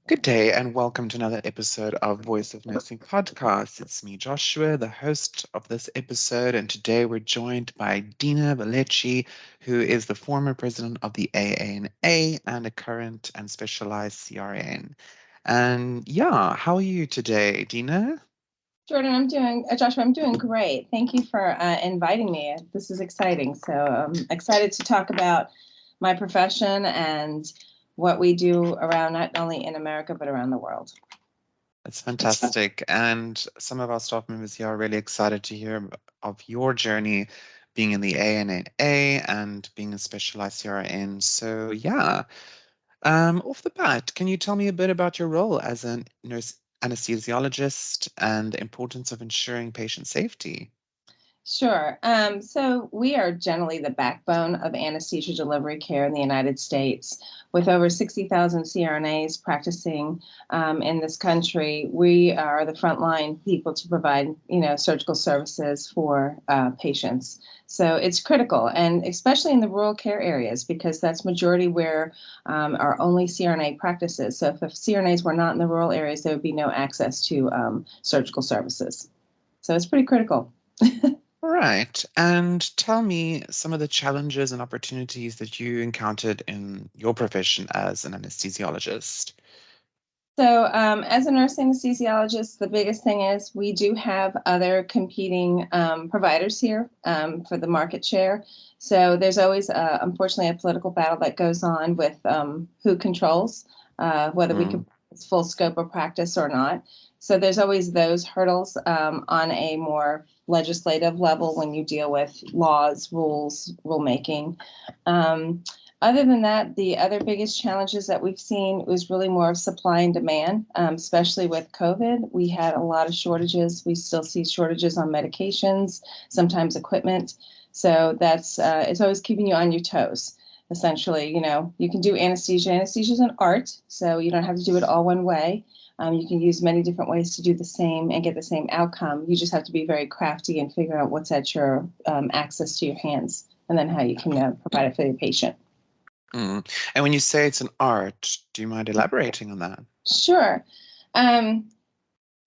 Good day and welcome to another episode of Voice of Nursing podcast. It's me, Joshua, the host of this episode, and today we're joined by Dina Velocci, who is the former president of the AANA and a current and specialized CRN. And yeah, how are you today, Dina? Jordan, Joshua, I'm doing great. Thank you for inviting me. This is exciting. So I'm excited to talk about my profession and what we do around not only in America, but around the world. That's fantastic. And some of our staff members here are really excited to hear of your journey being in the ANA and being a specialized CRN. So yeah, off the bat, can you tell me a bit about your role as a nurse anesthesiologist and the importance of ensuring patient safety? Sure. So we are generally the backbone of anesthesia delivery care in the United States. With over 60,000 CRNAs practicing in this country, we are the frontline people to provide, surgical services for patients. So it's critical, and especially in the rural care areas, because that's majority where our only CRNA practices. So if CRNAs were not in the rural areas, there would be no access to surgical services. So it's pretty critical. All right. And tell me some of the challenges and opportunities that you encountered in your profession as an anesthesiologist. So, as a nurse anesthesiologist, the biggest thing is we do have other competing providers here for the market share. So, there's always, unfortunately, a political battle that goes on with who controls whether we can practice full scope of practice or not. So, there's always those hurdles on a more legislative level when you deal with laws, rules, rulemaking. Other than that, the other biggest challenges that we've seen was really more of supply and demand, especially with COVID. We had a lot of shortages. We still see shortages on medications, sometimes equipment. So that's it's always keeping you on your toes. Essentially, you can do anesthesia. Anesthesia is an art, so you don't have to do it all one way. You can use many different ways to do the same and get the same outcome. You just have to be very crafty and figure out what's at your access to your hands, and then how you can provide it for your patient. And when you say it's an art, do you mind elaborating on that? Sure. Um,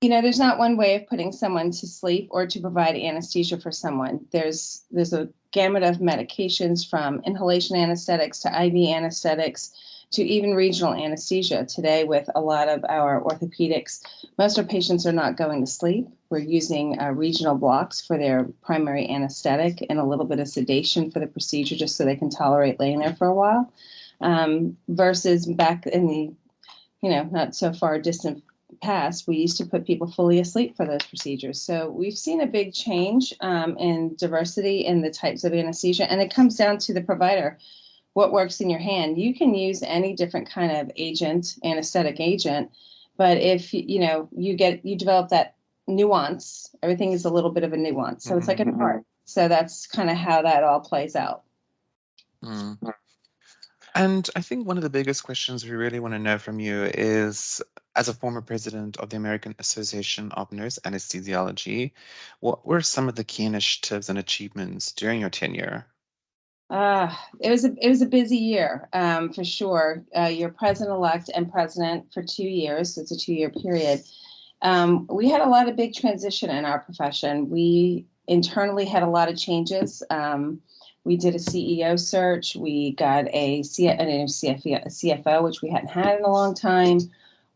there's not one way of putting someone to sleep or to provide anesthesia for someone. There's a gamut of medications, from inhalation anesthetics to IV anesthetics to even regional anesthesia. Today, with a lot of our orthopedics, most of our patients are not going to sleep. We're using regional blocks for their primary anesthetic and a little bit of sedation for the procedure, just so they can tolerate laying there for a while. Versus back in the not so far distant past, we used to put people fully asleep for those procedures. So we've seen a big change in diversity in the types of anesthesia, and it comes down to the provider. What works in your hand? You can use any different kind of agent, anesthetic agent, but if you develop that nuance, everything is a little bit of a nuance. So it's like an art. So that's kind of how that all plays out. And I think one of the biggest questions we really want to know from you is, as a former president of the American Association of Nurse Anesthesiology, what were some of the key initiatives and achievements during your tenure? It was a busy year, for sure. You're president-elect and president for 2 years. So it's a 2-year period. We had a lot of big transition in our profession. We internally had a lot of changes. We did a CEO search. We got a CFO, which we hadn't had in a long time.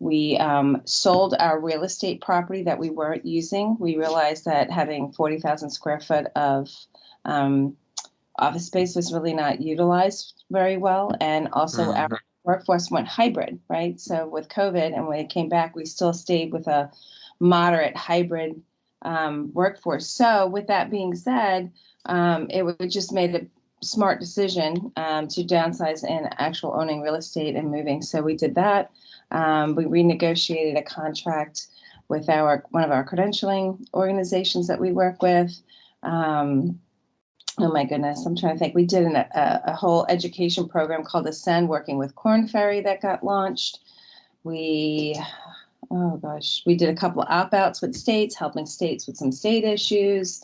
We sold our real estate property that we weren't using. We realized that having 40,000 square foot of office space was really not utilized very well. And also our workforce went hybrid, right? So with COVID, and when it came back, we still stayed with a moderate hybrid workforce. So with that being said, it just made a smart decision to downsize in actual owning real estate and moving. So we did that. We renegotiated a contract with one of our credentialing organizations that we work with. Oh my goodness, I'm trying to think. We did a whole education program called Ascend, working with Corn Ferry, that got launched. We did a couple of opt-outs with states, helping states with some state issues.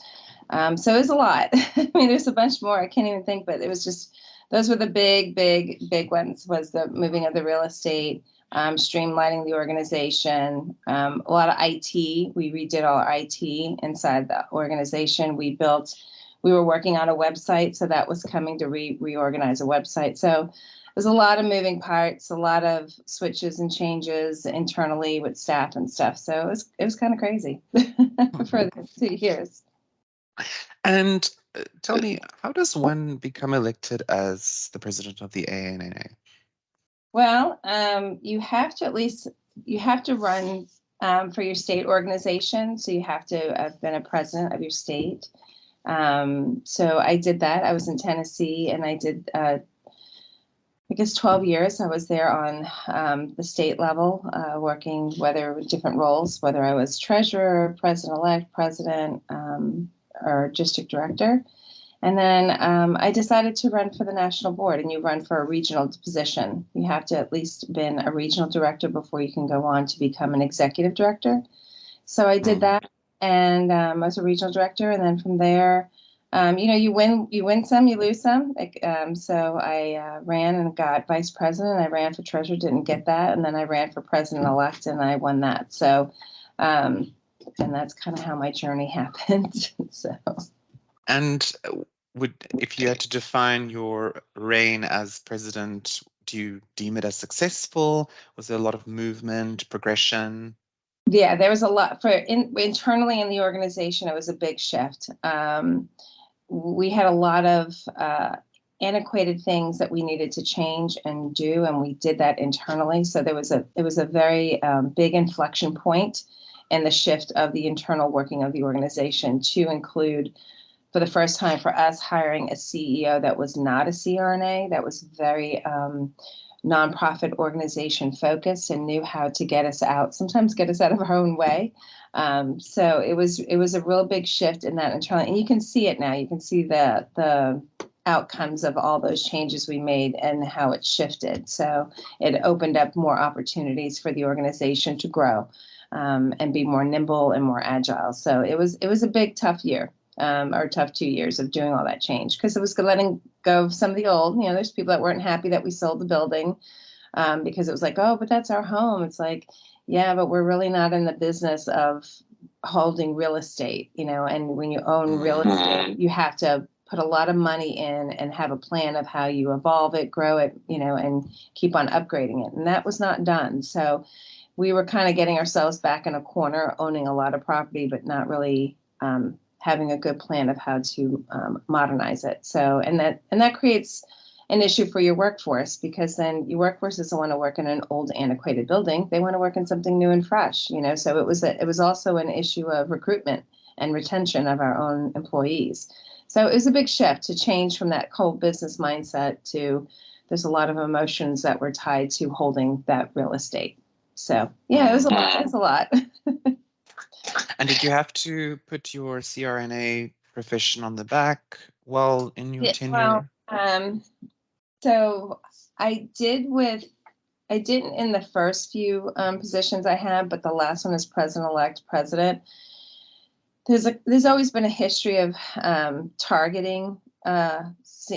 So it was a lot. I mean, there's a bunch more. I can't even think, but it was just those were the big ones, was the moving of the real estate, streamlining the organization, a lot of IT. We redid all our IT inside the organization. We were working on a website, so that was coming to reorganize a website. So there's a lot of moving parts, a lot of switches and changes internally with staff and stuff. So it was kind of crazy for the 2 years. And tell me, how does one become elected as the president of the ANNA? Well, you have to run for your state organization. So you have to have been a president of your state. So I did that. I was in Tennessee, and I did, I guess, 12 years. I was there on the state level, working different roles, whether I was treasurer, president-elect, president, or district director. And then I decided to run for the national board, and you run for a regional position. You have to at least been a regional director before you can go on to become an executive director. So I did that, and I was a regional director. And then from there, you win some, you lose some. So I ran and got vice president. I ran for treasurer, didn't get that. And then I ran for president-elect, and I won that. So, and that's kind of how my journey happened. So. And if you had to define your reign as president, do you deem it as successful? Was there a lot of movement, progression? Yeah, there was a lot internally in the organization. It was a big shift. We had a lot of antiquated things that we needed to change and do, and we did that internally. So it was a very big inflection point in the shift of the internal working of the organization to include, for the first time for us, hiring a CEO that was not a CRNA, that was very nonprofit organization focused and knew how to get us out of our own way. So it was a real big shift in that internally, and you can see it now. You can see the outcomes of all those changes we made and how it shifted. So it opened up more opportunities for the organization to grow and be more nimble and more agile. So it was a big, tough year. Or tough 2 years of doing all that change, because it was letting go of some of the old. There's people that weren't happy that we sold the building because it was like, oh, but that's our home. It's like, yeah, but we're really not in the business of holding real estate, and when you own real estate, you have to put a lot of money in and have a plan of how you evolve it, grow it, and keep on upgrading it. And that was not done. So we were kind of getting ourselves back in a corner, owning a lot of property, but not really having a good plan of how to modernize it. So, and that creates an issue for your workforce, because then your workforce doesn't want to work in an old, antiquated building. They want to work in something new and fresh, So it was also an issue of recruitment and retention of our own employees. So it was a big shift to change from that cold business mindset to, there's a lot of emotions that were tied to holding that real estate. So yeah, it was a lot. It was a lot. And did you have to put your CRNA profession on the back while in your tenure? Well, so I didn't in the first few positions I had, but the last one as president-elect president. There's always been a history of targeting us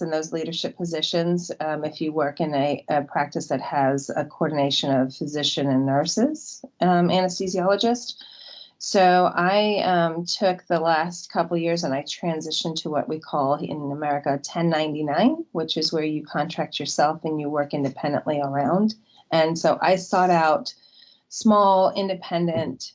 in those leadership positions. If you work in a practice that has a coordination of physician and nurses, anesthesiologist. So I took the last couple of years and I transitioned to what we call in America 1099, which is where you contract yourself and you work independently around. And so I sought out small independent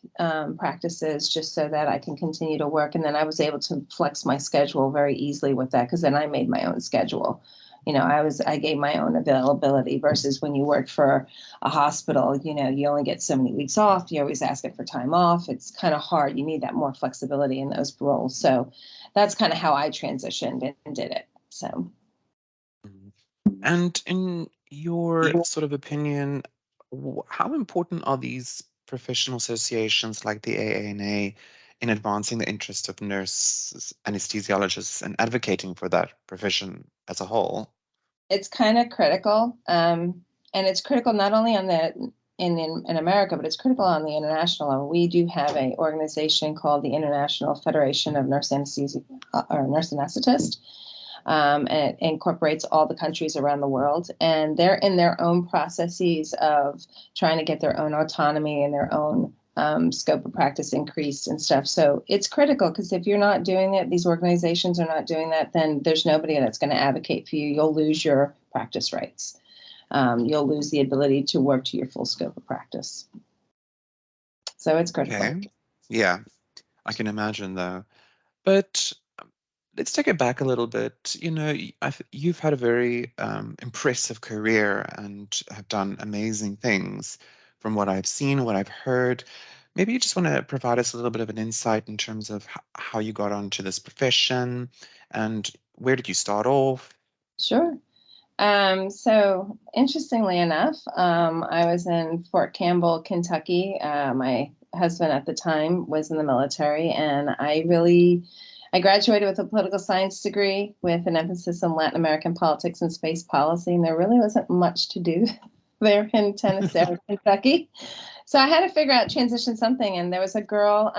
practices just so that I can continue to work. And then I was able to flex my schedule very easily with that, because then I made my own schedule. I gave my own availability, versus when you work for a hospital, you only get so many weeks off. You're always asking for time off. It's kind of hard. You need that more flexibility in those roles. So that's kind of how I transitioned and did it. So. And in your sort of opinion, how important are these professional associations like the AANA in advancing the interest of nurses, anesthesiologists, and advocating for that profession as a whole? It's kind of critical, and it's critical not only on in America, but it's critical on the international level. We do have an organization called the International Federation of Nurse Anesthesiologists or Nurse Anesthetist. and it incorporates all the countries around the world. And they're in their own processes of trying to get their own autonomy and their own scope of practice increased and stuff. So it's critical, because if you're not doing it, these organizations are not doing that, then there's nobody that's going to advocate for you. You'll lose your practice rights. You'll lose the ability to work to your full scope of practice. So it's critical. Okay. Yeah, I can imagine though. But let's take it back a little bit. You've had a very impressive career and have done amazing things from what I've seen, what I've heard. Maybe you just want to provide us a little bit of an insight in terms of how you got onto this profession and where did you start off? Sure. So interestingly enough, I was in Fort Campbell, Kentucky. My husband at the time was in the military, and I graduated with a political science degree with an emphasis on Latin American politics and space policy, and there really wasn't much to do there in Tennessee or Kentucky. So I had to figure out, transition something, and there was a girl,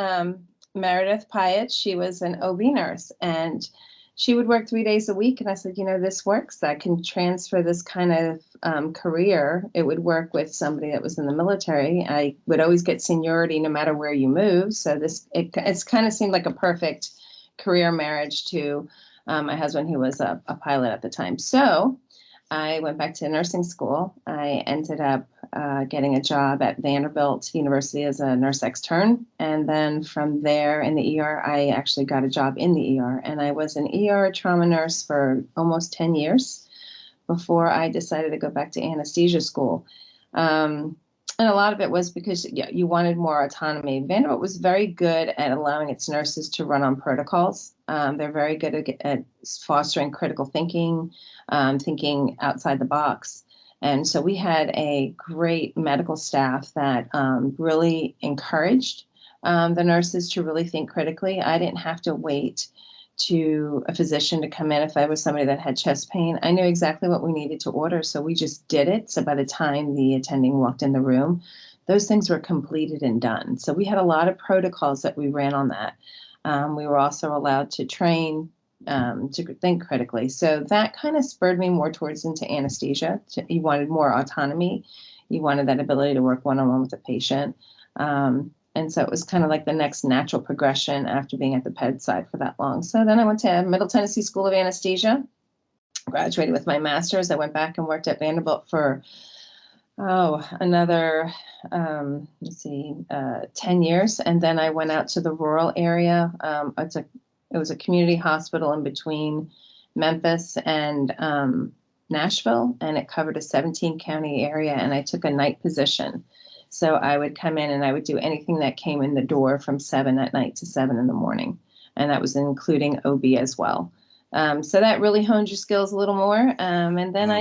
Meredith Pyatt. She was an OB nurse, and she would work 3 days a week. And I said, this works. I can transfer this kind of career. It would work with somebody that was in the military. I would always get seniority no matter where you move. So it's kind of seemed like a perfect career marriage to my husband, who was a pilot at the time. So I went back to nursing school. I ended up getting a job at Vanderbilt University as a nurse extern. And then from there in the ER, I actually got a job in the ER. And I was an ER trauma nurse for almost 10 years before I decided to go back to anesthesia school. And a lot of it was because you wanted more autonomy. Vanderbilt was very good at allowing its nurses to run on protocols. They're very good at fostering critical thinking, thinking outside the box. And so we had a great medical staff that really encouraged the nurses to really think critically. I didn't have to wait to a physician to come in if I was somebody that had chest pain. I knew exactly what we needed to order, so we just did it. So by the time the attending walked in the room, those things were completed and done. So we had a lot of protocols that we ran on that. We were also allowed to train to think critically. So that kind of spurred me more towards into anesthesia. You wanted more autonomy. You wanted that ability to work one-on-one with the patient. And so it was kind of like the next natural progression after being at the bedside for that long. So then I went to Middle Tennessee School of Anesthesia, graduated with my master's. I went back and worked at Vanderbilt for, another, 10 years. And then I went out to the rural area. It was a community hospital in between Memphis and Nashville, and it covered a 17-county area, and I took a night position. So I would come in and I would do anything that came in the door from 7 at night to 7 in the morning. And that was including OB as well. So that really honed your skills a little more. And then then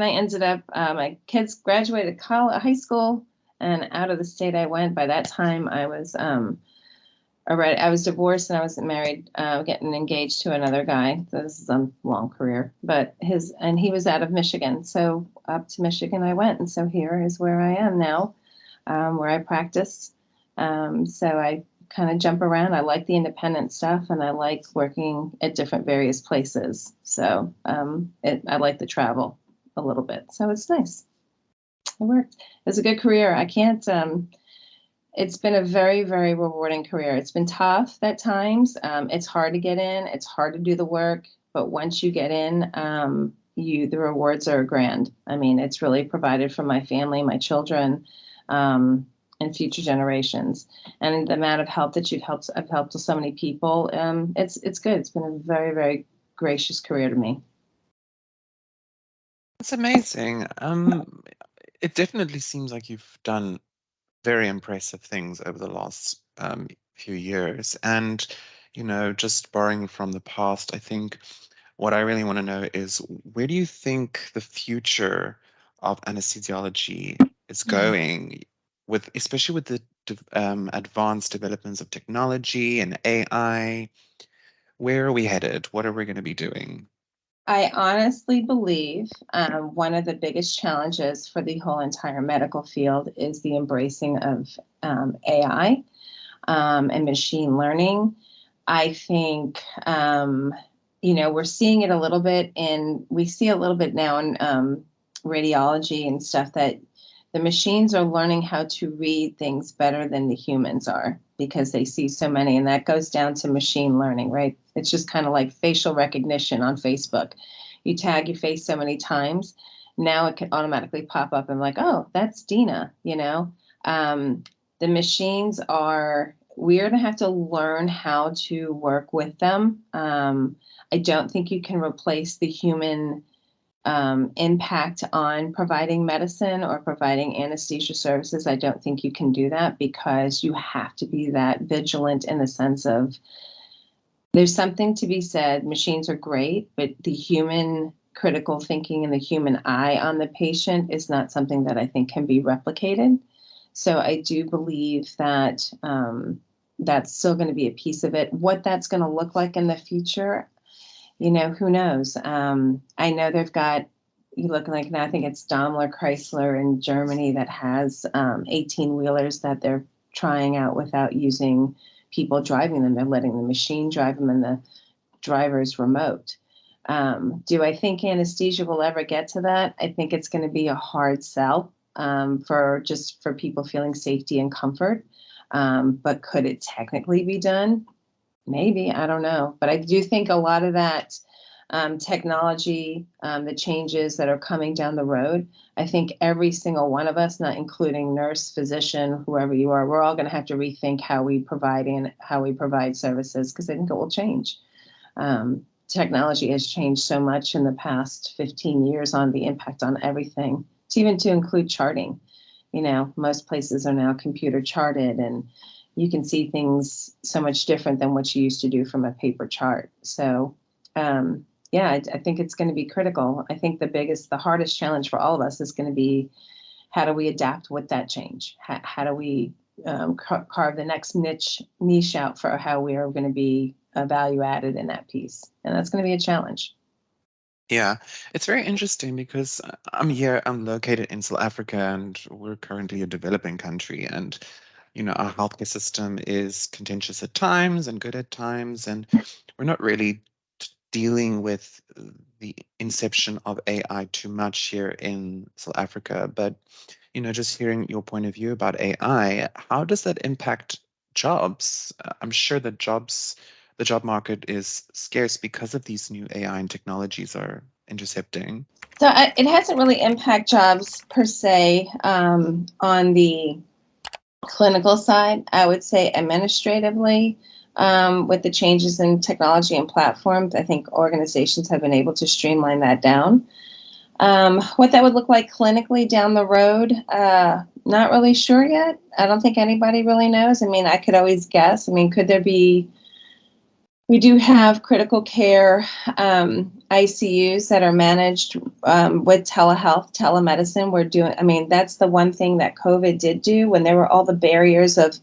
I ended up, my kids graduated high school, and out of the state I went. By that time I was I was divorced and I was married, getting engaged to another guy. So this is a long career, but he was out of Michigan. So up to Michigan I went. And so here is where I am now, where I practice. So I kind of jump around. I like the independent stuff, and I like working at different various places. So I like the travel a little bit. So it's nice. It worked. It's a good career. I can't, it's been a very, very rewarding career. It's been tough at times. It's hard to get in. It's hard to do the work. But once you get in, the rewards are grand. I mean, it's really provided for my family, my children, and future generations. And the amount of help that I've helped so many people. It's good. It's been a very, very gracious career to me. That's amazing. It definitely seems like you've done very impressive things over the last few years. And, just borrowing from the past, I think what I really want to know is where do you think the future of anesthesiology is going especially with the advanced developments of technology and AI? Where are we headed? What are we going to be doing? I honestly believe one of the biggest challenges for the whole entire medical field is the embracing of AI and machine learning. I think we're seeing it a little bit, and we see a little bit now in radiology and stuff, that the machines are learning how to read things better than the humans are because they see so many. And that goes down to machine learning, right? It's just kind of like facial recognition on Facebook. You tag your face so many times, now it can automatically pop up and like, oh, that's Dina, the machines are, we're going to have to learn how to work with them. I don't think you can replace the human impact on providing medicine or providing anesthesia services. I don't think you can do that, because you have to be that vigilant in the sense of, there's something to be said. Machines are great, but the human critical thinking and the human eye on the patient is not something that I think can be replicated. So I do believe that that's still going to be a piece of it. What that's going to look like in the future, who knows? I know they've got, you look like now, I think it's Daimler Chrysler in Germany that has 18-wheelers that they're trying out without using people driving them. They're letting the machine drive them and the driver's remote. Do I think anesthesia will ever get to that? I think it's going to be a hard sell for people feeling safety and comfort. But could it technically be done? Maybe, I don't know. But I do think a lot of that technology, the changes that are coming down the road, I think every single one of us, not including nurse, physician, whoever you are, we're all going to have to rethink how we provide services, because I think it will change. Technology has changed so much in the past 15 years on the impact on everything, even to include charting. Most places are now computer charted, and you can see things so much different than what you used to do from a paper chart. So, I think it's going to be critical. I think the hardest challenge for all of us is going to be, how do we adapt with that change? How do we carve the next niche out for how we are going to be value added in that piece? And that's going to be a challenge. Yeah, it's very interesting because I'm located in South Africa, and we're currently a developing country. And, our healthcare system is contentious at times and good at times. And we're not really dealing with the inception of AI too much here in South Africa. But, just hearing your point of view about AI, how does that impact jobs? I'm sure that the job market is scarce because of these new AI and technologies are intercepting. So it hasn't really impacted jobs per se on the clinical side. I would say administratively, with the changes in technology and platforms, I think organizations have been able to streamline that down. What that would look like clinically down the road, not really sure yet. I don't think anybody really knows. I mean, I could always guess. I mean, could there be, we do have critical care ICUs that are managed with telehealth, telemedicine. That's the one thing that COVID did do, when there were all the barriers of,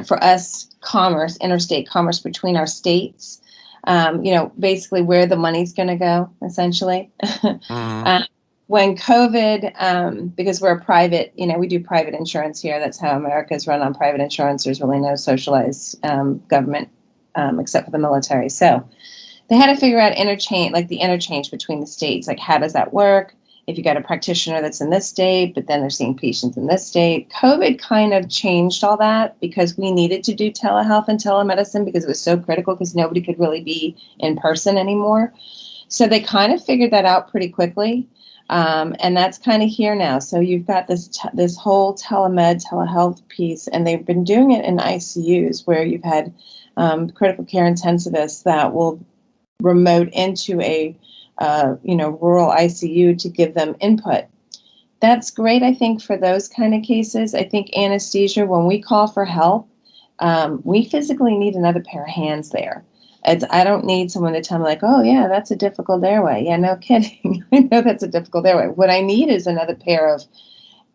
for us, interstate commerce between our states. Basically where the money's going to go, essentially. When COVID, because we're a private, we do private insurance here. That's how America is run, on private insurance. There's really no socialized government except for the military. So they had to figure out the interchange between the states. Like, how does that work? If you got a practitioner that's in this state, but then they're seeing patients in this state. COVID kind of changed all that, because we needed to do telehealth and telemedicine because it was so critical, because nobody could really be in person anymore. So they kind of figured that out pretty quickly. And that's kind of here now. So you've got this whole telehealth piece, and they've been doing it in ICUs, where you've had critical care intensivists that will remote into a rural ICU to give them input. That's great, I think, for those kind of cases. I think anesthesia, when we call for help, we physically need another pair of hands there. I don't need someone to tell me like, oh yeah, that's a difficult airway. Yeah, no kidding. I know that's a difficult airway. What I need is another pair of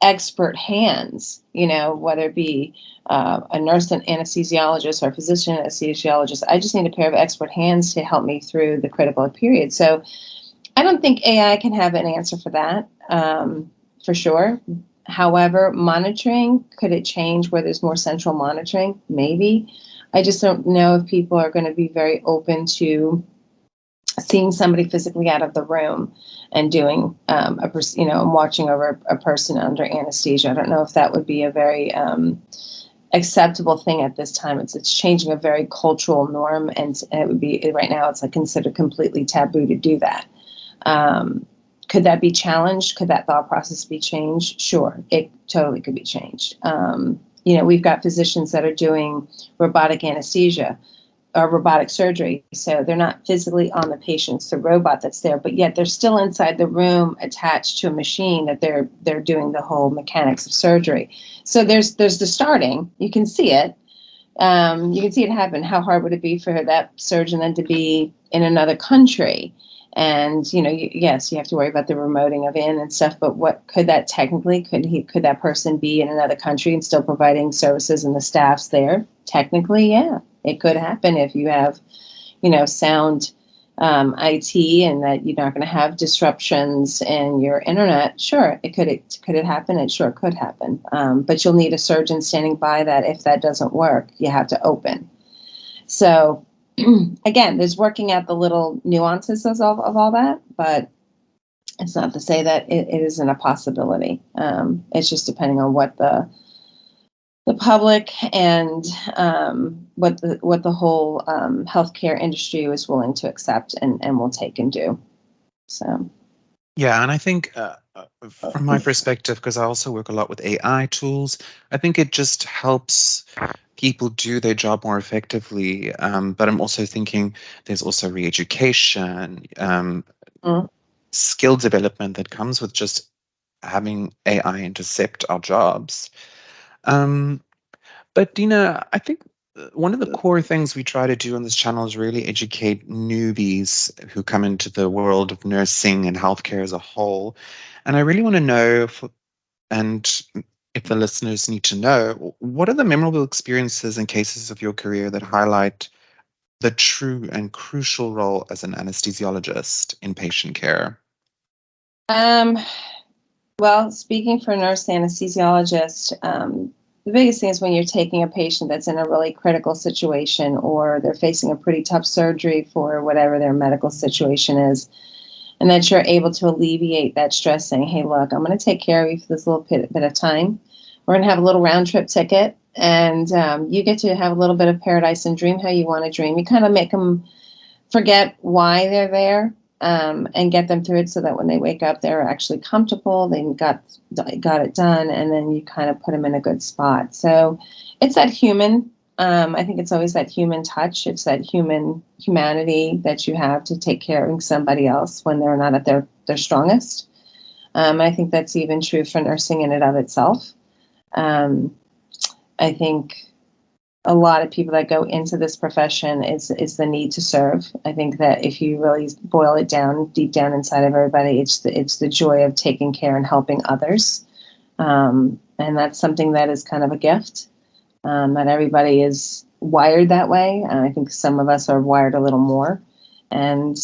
expert hands, whether it be a nurse and anesthesiologist or a physician anesthesiologist. I just need a pair of expert hands to help me through the critical period. So I don't think AI can have an answer for that, for sure. However, monitoring, could it change where there's more central monitoring? Maybe. I just don't know if people are going to be very open to seeing somebody physically out of the room and doing a person, and watching over a person under anesthesia. I don't know if that would be a very acceptable thing at this time. It's changing a very cultural norm, and it would be right now. It's like considered completely taboo to do that. Could that be challenged? Could that thought process be changed? Sure, it totally could be changed. We've got physicians that are doing robotic anesthesia or robotic surgery. So they're not physically on the patient, it's the robot that's there, but yet they're still inside the room attached to a machine that they're doing the whole mechanics of surgery. So there's the starting. You can see it. You can see it happen. How hard would it be for that surgeon then to be in another country? And yes, you have to worry about the remoting of in and stuff. But what could that technically? Could that person be in another country and still providing services and the staff's there? Technically, yeah, it could happen if you have, sound IT, and that you're not going to have disruptions in your internet. Sure, could it happen? It sure could happen. But you'll need a surgeon standing by that if that doesn't work. You have to open. So again, there's working out the little nuances of all that, but it's not to say that it isn't a possibility. It's just depending on what the public and what the whole healthcare industry was willing to accept and will take and do. So. Yeah, and I think from my perspective, because I also work a lot with AI tools, I think it just helps people do their job more effectively. But I'm also thinking there's also re-education, skill development that comes with just having AI intercept our jobs. But Dina, I think one of the core things we try to do on this channel is really educate newbies who come into the world of nursing and healthcare as a whole. And I really want to know, and if the listeners need to know, what are the memorable experiences and cases of your career that highlight the true and crucial role as an anesthesiologist in patient care? Well, speaking for a nurse anesthesiologist, the biggest thing is when you're taking a patient that's in a really critical situation, or they're facing a pretty tough surgery for whatever their medical situation is, and that you're able to alleviate that stress, saying, hey, look, I'm going to take care of you for this little bit of time. We're going to have a little round trip ticket, and you get to have a little bit of paradise and dream how you want to dream. You kind of make them forget why they're there, and get them through it so that when they wake up, they're actually comfortable. They got it done, and then you kind of put them in a good spot. So it's that human. I think it's always that human touch. It's that humanity that you have to take care of somebody else when they're not at their strongest. I think that's even true for nursing in and of itself. I think a lot of people that go into this profession is the need to serve. I think that if you really boil it down deep down inside of everybody, it's the joy of taking care and helping others. And that's something that is kind of a gift. Not everybody is wired that way. I think some of us are wired a little more, and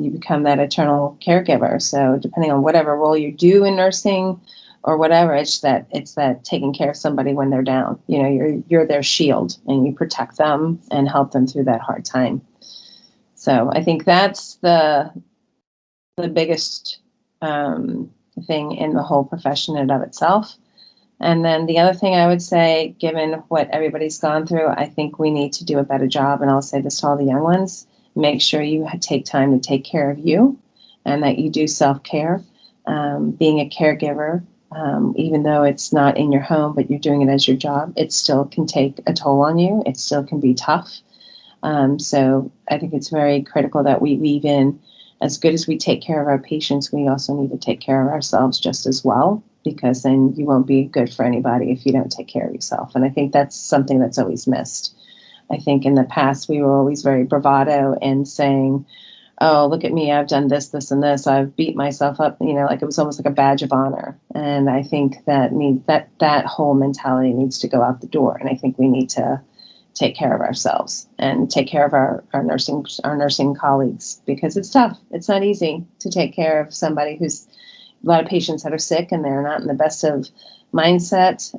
you become that eternal caregiver. So depending on whatever role you do in nursing or whatever, it's that taking care of somebody when they're down. You're their shield, and you protect them and help them through that hard time. So I think that's the biggest thing in the whole profession in and of itself. And then the other thing I would say, given what everybody's gone through, I think we need to do a better job. And I'll say this to all the young ones: make sure you take time to take care of you, and that you do self-care. Being a caregiver, even though it's not in your home, but you're doing it as your job, it still can take a toll on you. It still can be tough. So I think it's very critical that we weave in, as good as we take care of our patients, we also need to take care of ourselves just as well, because then you won't be good for anybody if you don't take care of yourself. And I think that's something that's always missed. I think in the past, we were always very bravado in saying, oh, look at me, I've done this, this, and this. I've beat myself up, like it was almost like a badge of honor. And I think that whole mentality needs to go out the door. And I think we need to take care of ourselves and take care of our nursing colleagues, because it's tough. It's not easy to take care of somebody who's a lot of patients that are sick and they're not in the best of mindset.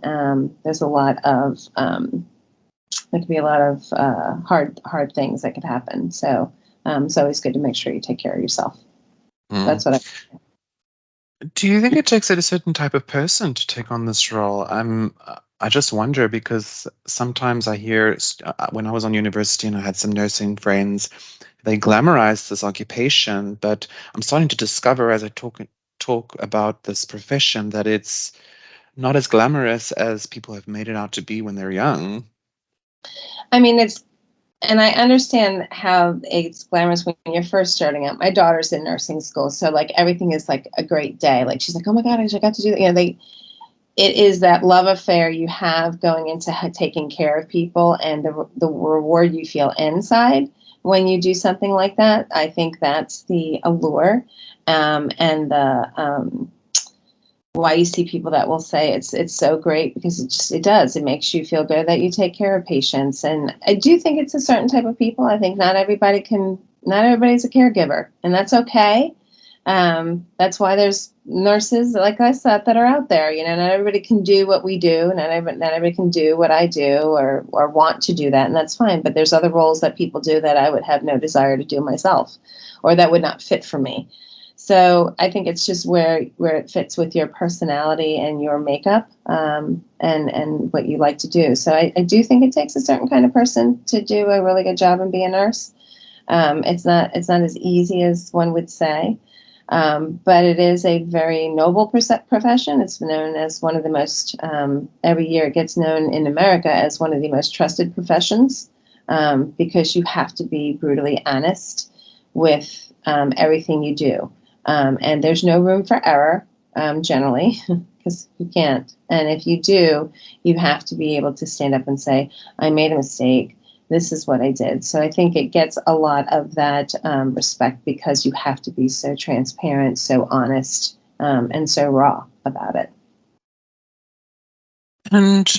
There's a lot of there could be a lot of hard things that could happen. So It's always good to make sure you take care of yourself. Mm. That's what Do you think it takes a certain type of person to take on this role? I just wonder because sometimes I hear when I was on university and I had some nursing friends, they glamorize this occupation, but I'm starting to discover as I talk about this profession that it's not as glamorous as people have made it out to be when they're young. I mean, and I understand how it's glamorous when you're first starting out. My daughter's in nursing school, so like everything is like a great day. Like she's like, oh my God, I got to do that. It is that love affair you have going into taking care of people and the reward you feel inside when you do something like that. I think that's the allure, and the why you see people that will say it's so great, because it makes you feel good that you take care of patients. And I do think it's a certain type of people. I think not everybody's a caregiver, and that's okay. That's why there's nurses like I said that are out there. Not everybody can do what we do. Not everybody can do what I do or want to do that, and that's fine. But there's other roles that people do that I would have no desire to do myself, or that would not fit for me. So I think it's just where it fits with your personality and your makeup, and what you like to do. So I do think it takes a certain kind of person to do a really good job and be a nurse. It's not as easy as one would say. But it is a very noble profession. It's known as one of the most, every year it gets known in America as one of the most trusted professions, because you have to be brutally honest with everything you do. And there's no room for error, generally, because you can't. And if you do, you have to be able to stand up and say, I made a mistake. This is what I did. So I think it gets a lot of that respect, because you have to be so transparent, so honest, and so raw about it. And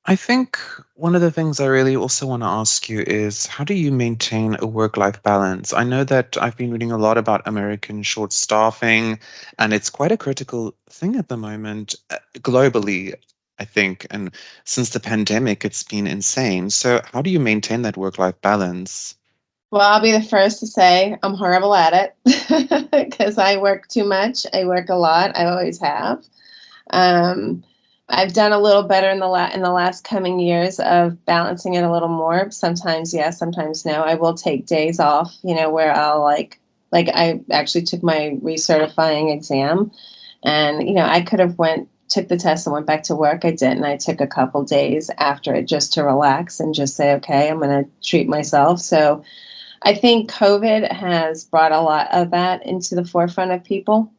I think one of the things I really also want to ask you is how do you maintain a work-life balance? I know that I've been reading a lot about American short staffing, and it's quite a critical thing at the moment, globally, I think. And since the pandemic, it's been insane. So how do you maintain that work-life balance? Well, I'll be the first to say I'm horrible at it, because I work too much. I work a lot. I always have. Um, I've done a little better in the last coming years of balancing it a little more. Sometimes yes, sometimes no. I will take days off, where I'll like I actually took my recertifying exam, and I could have took the test and went back to work. I didn't. I took a couple days after it just to relax and just say, okay, I'm going to treat myself. So I think COVID has brought a lot of that into the forefront of people.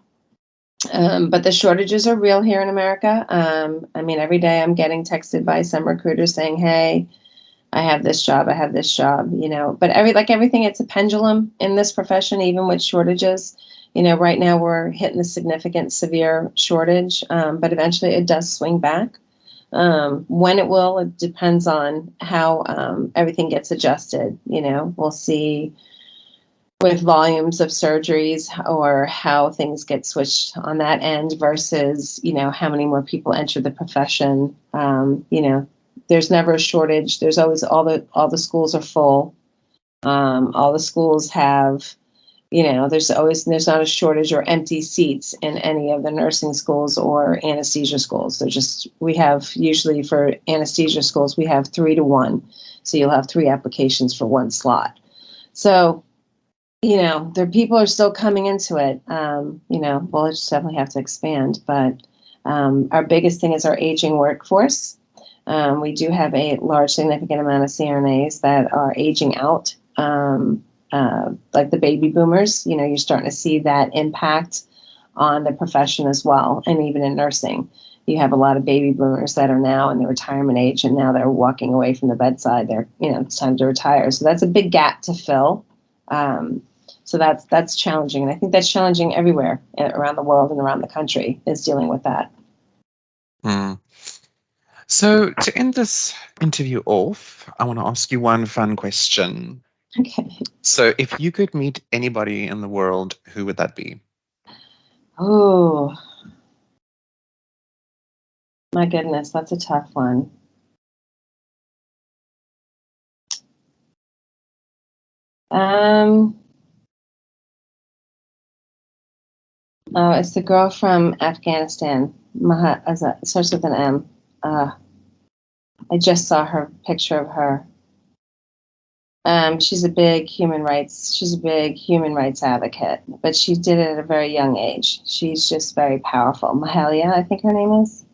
But the shortages are real here in America. I mean, every day I'm getting texted by some recruiters saying, hey, I have this job, I have this job, but everything, it's a pendulum in this profession, even with shortages. Right now we're hitting a significant, severe shortage, but eventually it does swing back. When it will, it depends on how everything gets adjusted. We'll see with volumes of surgeries or how things get switched on that end versus, how many more people enter the profession. There's never a shortage. There's always all the schools are full. All the schools have, there's not a shortage or empty seats in any of the nursing schools or anesthesia schools. We have usually for anesthesia schools, we have 3-to-1. So you'll have 3 applications for 1 slot. So, the people are still coming into it. We'll just definitely have to expand, but our biggest thing is our aging workforce. We do have a large, significant amount of CRNAs that are aging out, like the baby boomers. You're starting to see that impact on the profession as well, and even in nursing. You have a lot of baby boomers that are now in the retirement age, and now they're walking away from the bedside. It's time to retire. So that's a big gap to fill. So that's challenging. And I think that's challenging everywhere around the world and around the country, is dealing with that. Hmm. So to end this interview off, I want to ask you one fun question. Okay. So if you could meet anybody in the world, who would that be? Oh, my goodness, that's a tough one. Um, oh, it's the girl from Afghanistan. It starts with an M. I just saw her picture of her. She's a big human rights advocate, but she did it at a very young age. She's just very powerful. Mahalia, I think her name is.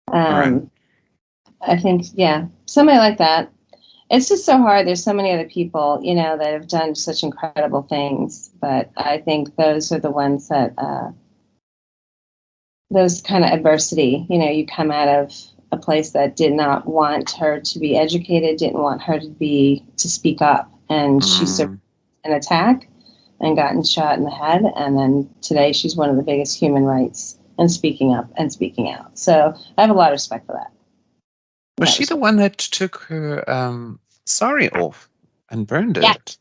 All right. I think, yeah, somebody like that. It's just so hard. There's so many other people, that have done such incredible things, but I think those are the ones that, those kind of adversity, you come out of a place that did not want her to be educated, didn't want her to speak up, and she survived an attack and gotten shot in the head, and then today she's one of the biggest human rights and speaking up and speaking out. So I have a lot of respect for that. Was she the one that took her sari off and burned Yeah. it?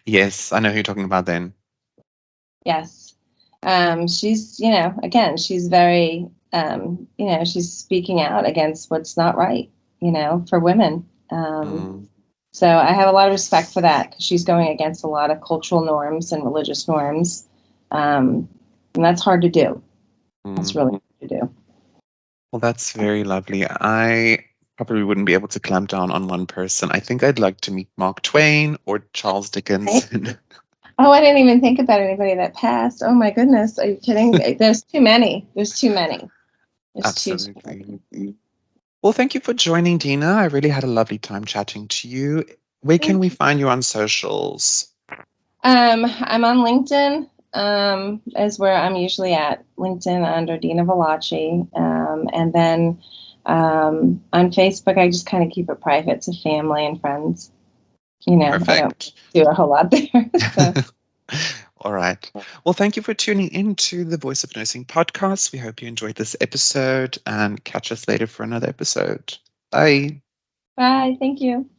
Yes, I know who you're talking about then. Yes. She's, again, she's very, she's speaking out against what's not right, for women. So I have a lot of respect for that because she's going against a lot of cultural norms and religious norms. And that's hard to do. That's really hard to do. Well, that's very lovely. I probably wouldn't be able to clamp down on one person. I think I'd like to meet Mark Twain or Charles Dickens. Oh, I didn't even think about anybody that passed. Oh my goodness. Are you kidding? There's too many. There's too many. There's Absolutely. Well, thank you for joining, Dina. I really had a lovely time chatting to you. Where can we find you on socials? I'm on LinkedIn. Is where I'm usually at. LinkedIn under Dina Velocci. And then on Facebook, I just kind of keep it private to family and friends. Perfect. I don't do a whole lot there. So. All right. Well, thank you for tuning in to the Voice of Nursing podcast. We hope you enjoyed this episode and catch us later for another episode. Bye. Bye. Thank you.